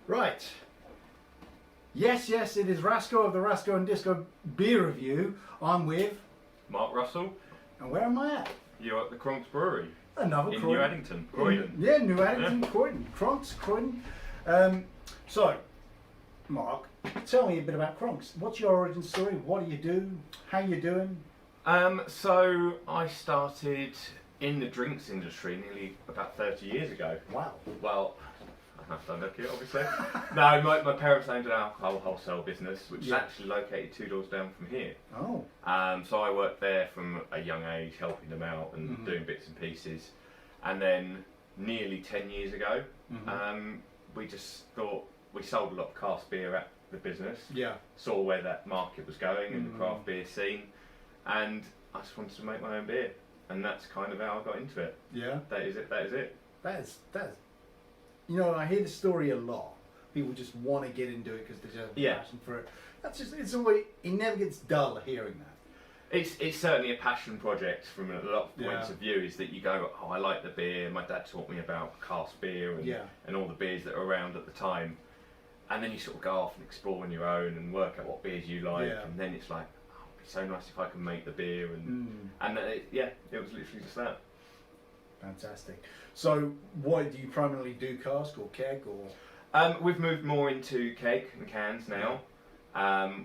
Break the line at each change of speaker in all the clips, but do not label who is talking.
Right. Yes, it is Rasko of the Rasko and Disco Beer Review. I'm with...
Mark Russell.
And where am I at?
You're at the Cronx Brewery.
Another
in
Croydon.
New Addington, Croydon.
Yeah, New Addington, Croydon. Cronx, Croydon. So, Mark, tell me a bit about Cronx. What's your origin story? What do you do? How you doing?
So I started in the drinks industry nearly about 30 years ago.
Wow.
Well, I have to look it, obviously. No, my parents owned an alcohol wholesale business, which is actually located 2 doors down from here.
Oh.
So I worked there from a young age, helping them out and doing bits and pieces. And then nearly 10 years ago, we just thought, we sold a lot of cask beer at the business.
Yeah.
Saw where that market was going in the craft beer scene. And I just wanted to make my own beer. And that's kind of how I got into it.
Yeah.
That is it.
That is. You know, I hear the story a lot. People just want to get into it because they have a passion for it. That's just, it's always, it never gets dull hearing that.
It's certainly a passion project from a lot of points of view, is that you go, oh, I like the beer, my dad taught me about cask beer and all the beers that were around at the time. And then you sort of go off and explore on your own and work out what beers you like, and then it's like, oh, it'd be so nice if I can make the beer, and it was literally just that.
Fantastic. So, what do you primarily do? Cask or keg or?
We've moved more into keg and cans now.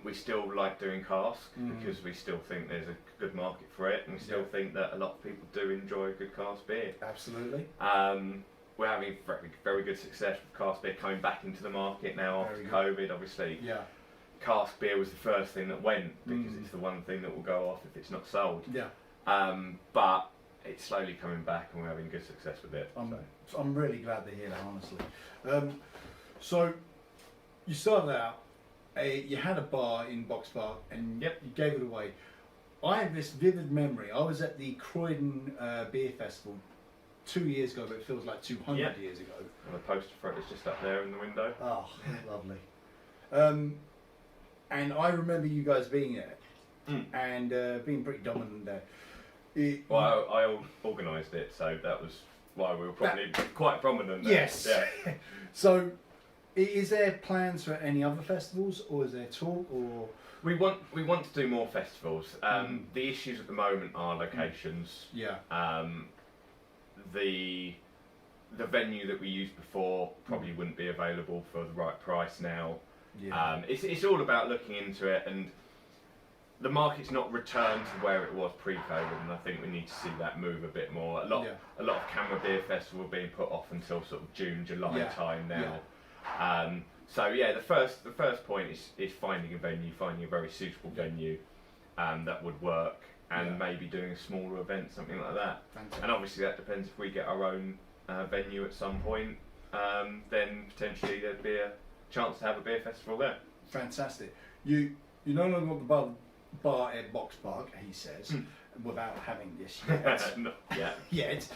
We still like doing cask because we still think there's a good market for it, and we still think that a lot of people do enjoy a good cask beer.
Absolutely.
We're having very, very good success with cask beer coming back into the market now after COVID, obviously. Yeah. Cask beer was the first thing that went because it's the one thing that will go off if it's not sold. Yeah. But it's slowly coming back and we're having good success with it.
I'm really glad to hear that, honestly. So, you started out, you had a bar in Box Park and you gave it away. I have this vivid memory. I was at the Croydon Beer Festival 2 years ago, but it feels like 200 years ago.
And the poster for it is just up there in the window.
Oh, lovely. And I remember you guys being there and being pretty dominant there.
I organised it, so that was why we were probably quite prominent there.
Yes. Yeah. So, is there plans for any other festivals, or is there talk, or...?
We want to do more festivals. The issues at the moment are locations. Yeah. The venue that we used before probably wouldn't be available for the right price now. Yeah. It's all about looking into it, and the market's not returned to where it was pre-COVID, and I think we need to see that move a bit more. A lot of Camera Beer Festival being put off until sort of June, July time now. Yeah. So the first point is finding a venue, finding a very suitable venue that would work, and maybe doing a smaller event, something like that. Fantastic. And obviously that depends if we get our own venue at some point, then potentially there'd be a chance to have a beer festival there.
Fantastic. You no longer got the bar at Box Park, he says, without having this yet.
Not yet.
Yet.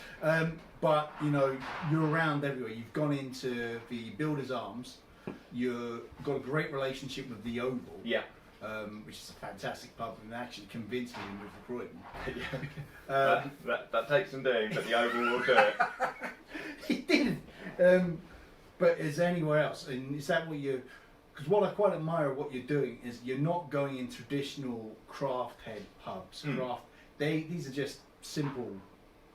But, you know, you're around everywhere. You've gone into the Builders Arms. You've got a great relationship with the Oval. Yeah. Which is a fantastic pub, and actually convinced me to move to Croydon.
That takes some doing, but the Oval will do it.
He did. But is there anywhere else? And is that what you... Because what I quite admire what you're doing is you're not going in traditional craft head pubs. These are just simple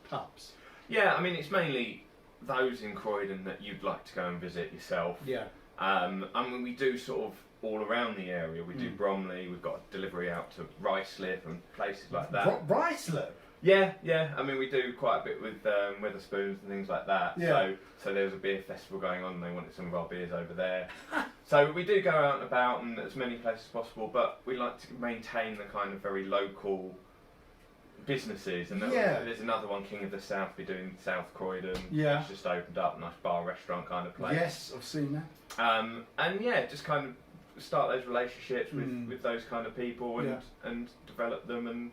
pubs.
Yeah, I mean, it's mainly those in Croydon that you'd like to go and visit yourself. Yeah. I mean, we do sort of all around the area. We do Bromley, we've got a delivery out to Ruislip and places like that.
Ruislip?
Yeah. I mean, we do quite a bit with Wetherspoons and things like that. Yeah. So there was a beer festival going on and they wanted some of our beers over there. So we do go out and about and as many places as possible, but we like to maintain the kind of very local businesses. And there's another one, King of the South, we're doing South Croydon. Yeah. It's just opened up, nice bar, restaurant kind of place.
Yes, I've seen that.
And just kind of start those relationships with those kind of people and develop them and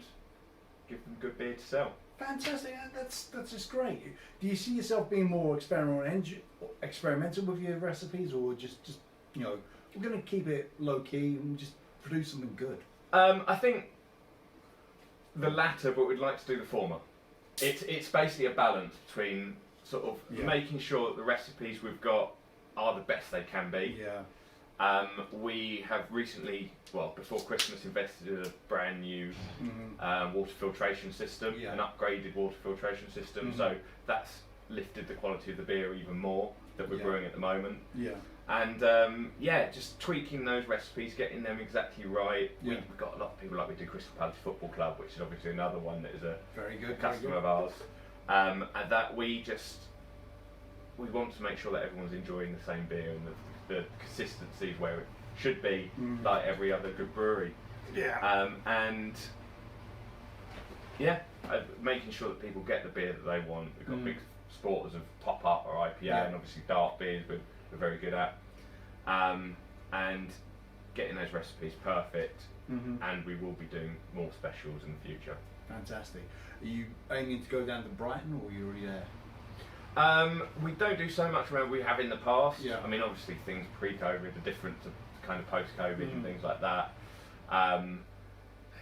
give them good beer to sell.
Fantastic, that's just great. Do you see yourself being more experimental with your recipes, or just you know, we're going to keep it low key and just produce something good?
I think the latter, but we'd like to do the former. It's basically a balance between sort of making sure that the recipes we've got are the best they can be.
Yeah.
We have recently, well, before Christmas, invested in a brand new water filtration system, an upgraded water filtration system. So that's lifted the quality of the beer even more that we're brewing at the moment.
Yeah.
And just tweaking those recipes, getting them exactly right. We've got a lot of people, like we do Crystal Palace Football Club, which is obviously another one that is a
very good
customer of ours. And that we want to make sure that everyone's enjoying the same beer and the consistency is where it should be, like every other good brewery.
Yeah.
Making sure that people get the beer that they want. We've got big supporters of Top Up or IPA, and obviously dark beers we're very good at. And getting those recipes perfect, and we will be doing more specials in the future.
Fantastic. Are you aiming to go down to Brighton, or are you already there?
We don't do so much around we have in the past.
Yeah.
I mean, obviously things pre-COVID are different to kind of post-COVID and things like that.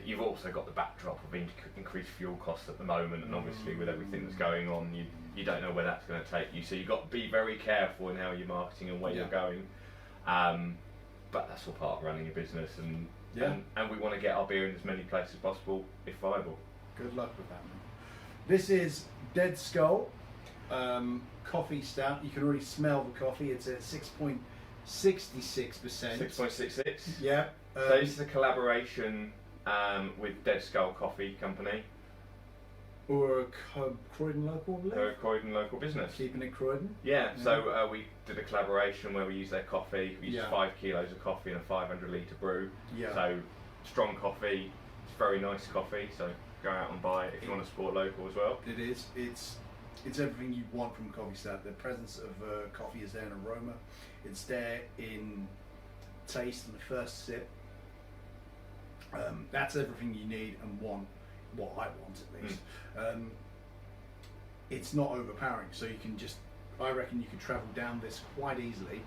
You've also got the backdrop of increased fuel costs at the moment, and obviously with everything that's going on, you don't know where that's going to take you. So you've got to be very careful in how you're marketing and where you're going. But that's all part of running a business, and we want to get our beer in as many places as possible if viable.
Good luck with that, man. This is Dead Skull coffee stout. You can already smell the coffee. It's at 6.66%.
6.66.
Yeah.
So this is a collaboration with Dead Skull Coffee Company.
Or a Croydon local, I believe?
They're a Croydon local business.
Keeping it Croydon?
Yeah, so we did a collaboration where we used their coffee. We used 5 kilos of coffee in a 500 litre brew. Yeah. So strong coffee, it's very nice coffee, so go out and buy it if you want to support local as well.
It is. It's everything you want from coffee stout. The presence of coffee is there in aroma. It's there in taste in the first sip. That's everything you need and want. What I want, at least. It's not overpowering, so you can I reckon you could travel down this quite easily.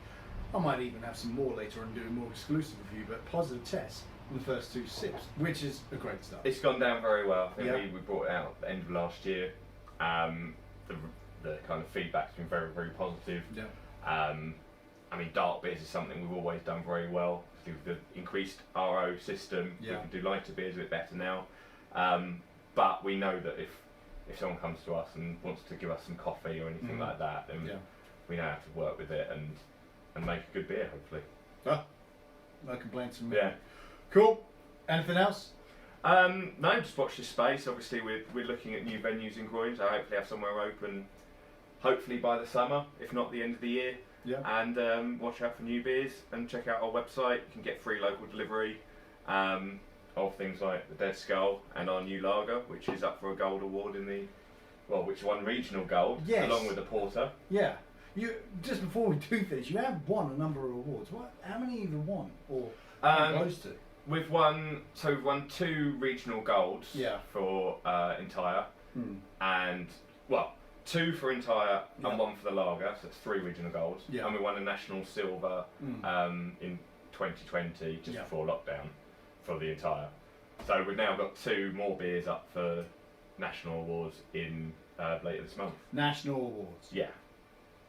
I might even have some more later and do a more exclusive review, but positive tests on the first 2 sips, which is a great start.
It's gone down very well. I think we brought it out at the end of last year. The kind of feedback's been very, very positive. Yeah. I mean, dark beers is something we've always done very well. With the increased RO system, we can do lighter beers a bit better now. But we know that if someone comes to us and wants to give us some coffee or anything like that, then we know how to work with it and make a good beer, hopefully.
No complaints from me.
Yeah.
Cool. Anything else?
No, just watch this space. Obviously, we're looking at new venues in Croydon, so hopefully have somewhere open, hopefully by the summer, if not the end of the year. Yeah. And watch out for new beers and check out our website. You can get free local delivery of things like the Dead Skull and our new lager, which is up for a gold award which won regional gold, along with the porter. Yeah.
Just before we do this, you have won a number of awards. How many have you won, or close to?
We've won 2 regional golds for entire, and 2 for entire and 1 for the lager, so it's 3 regional golds. Yeah. And we won a national silver in 2020, just before lockdown, for the entire. So we've now got 2 more beers up for national awards in later this month.
National awards?
Yeah.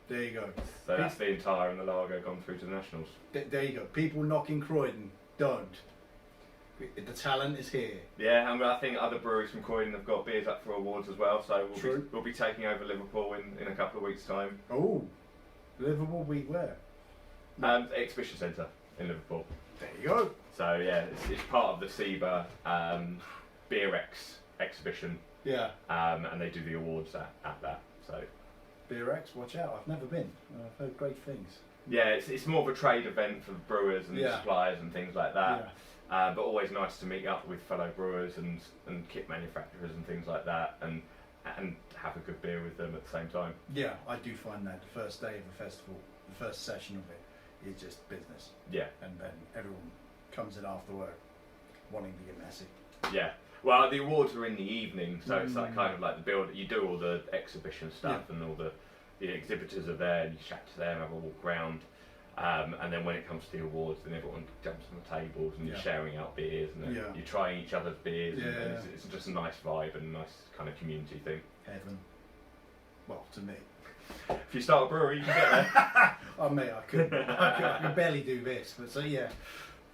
There you go.
So that's the entire and the lager gone through to the nationals. There
you go. People knocking Croydon, don't. The talent is here.
Yeah, and I think other breweries from Croydon have got beers up for awards as well, so we'll be taking over Liverpool in a couple of weeks' time.
Oh, Liverpool where?
Exhibition Centre in Liverpool.
There you go.
So yeah, it's part of the SEBA Beer X exhibition. Yeah. And they do the awards at that. So.
Beer X, watch out! I've never been. I've heard great things.
Yeah, it's more of a trade event for the brewers and suppliers and things like that. Yeah. But always nice to meet up with fellow brewers and kit manufacturers and things like that, and have a good beer with them at the same time.
Yeah, I do find that the first day of the festival, the first session of it, is just business. Yeah. And then everyone comes in after work wanting to get messy.
Yeah. Well, the awards are in the evening, so it's like kind of like the build. You do all the exhibition stuff, and all the exhibitors are there, and you chat to them, have a walk around. And then when it comes to the awards, then everyone jumps on the tables and you're sharing out beers, and you're trying each other's beers, and it's just a nice vibe and a nice kind of community thing.
Heaven. Well, to me.
If you start a brewery, you can get there.
Oh mate, I could barely do this. But so yeah,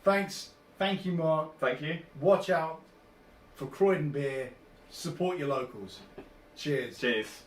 thank you, Mark.
Thank you.
Watch out for Croydon beer. Support your locals. Cheers.
Cheers.